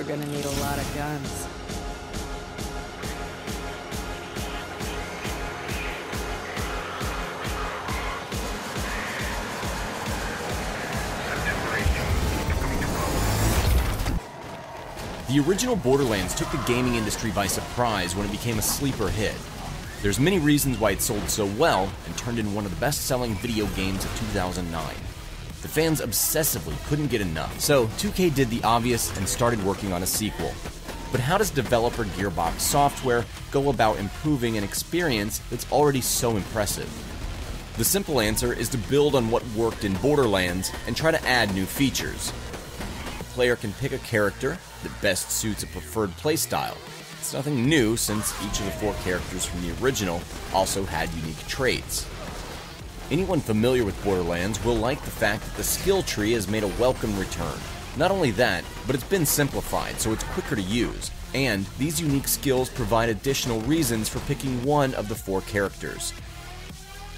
gonna need a lot of guns. The original Borderlands took the gaming industry by surprise when it became a sleeper hit. There's many reasons why it sold so well and turned into one of the best-selling video games of 2009. The fans obsessively couldn't get enough, so 2K did the obvious and started working on a sequel. But how does developer Gearbox Software go about improving an experience that's already so impressive? The simple answer is to build on what worked in Borderlands and try to add new features. The player can pick a character that best suits a preferred playstyle. It's nothing new since each of the 4 characters from the original also had unique traits. Anyone familiar with Borderlands will like the fact that the skill tree has made a welcome return. Not only that, but it's been simplified so it's quicker to use, and these unique skills provide additional reasons for picking one of the 4 characters.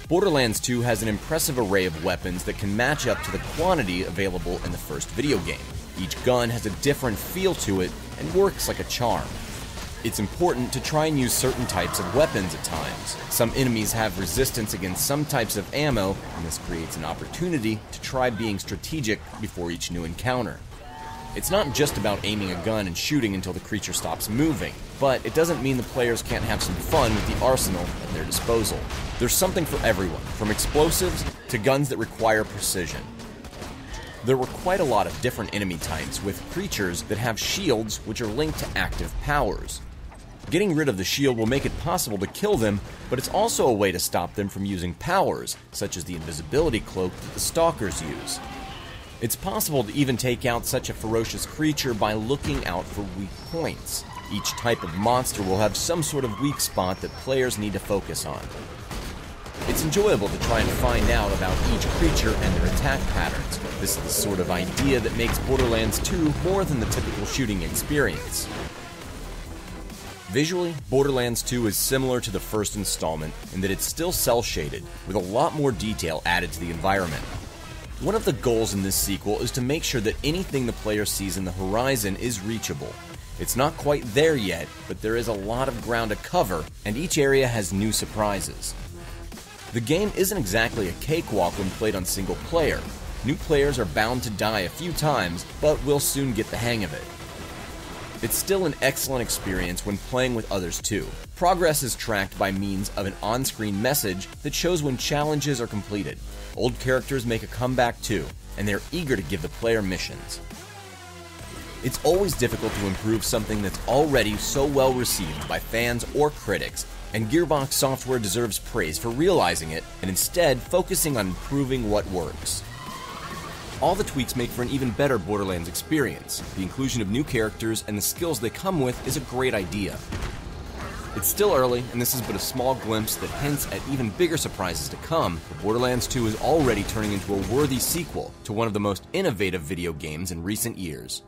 Borderlands 2 has an impressive array of weapons that can match up to the quantity available in the first video game. Each gun has a different feel to it and works like a charm. It's important to try and use certain types of weapons at times. Some enemies have resistance against some types of ammo, and this creates an opportunity to try being strategic before each new encounter. It's not just about aiming a gun and shooting until the creature stops moving, but it doesn't mean the players can't have some fun with the arsenal at their disposal. There's something for everyone, from explosives to guns that require precision. There were quite a lot of different enemy types, with creatures that have shields which are linked to active powers. Getting rid of the shield will make it possible to kill them, but it's also a way to stop them from using powers, such as the invisibility cloak that the stalkers use. It's possible to even take out such a ferocious creature by looking out for weak points. Each type of monster will have some sort of weak spot that players need to focus on. It's enjoyable to try and find out about each creature and their attack patterns. This is the sort of idea that makes Borderlands 2 more than the typical shooting experience. Visually, Borderlands 2 is similar to the first installment in that it's still cel-shaded, with a lot more detail added to the environment. One of the goals in this sequel is to make sure that anything the player sees in the horizon is reachable. It's not quite there yet, but there is a lot of ground to cover, and each area has new surprises. The game isn't exactly a cakewalk when played on single player. New players are bound to die a few times, but will soon get the hang of it. It's still an excellent experience when playing with others too. Progress is tracked by means of an on-screen message that shows when challenges are completed. Old characters make a comeback too, and they're eager to give the player missions. It's always difficult to improve something that's already so well received by fans or critics, and Gearbox Software deserves praise for realizing it and instead focusing on improving what works. All the tweaks make for an even better Borderlands experience. The inclusion of new characters and the skills they come with is a great idea. It's still early, and this is but a small glimpse that hints at even bigger surprises to come, but Borderlands 2 is already turning into a worthy sequel to one of the most innovative video games in recent years.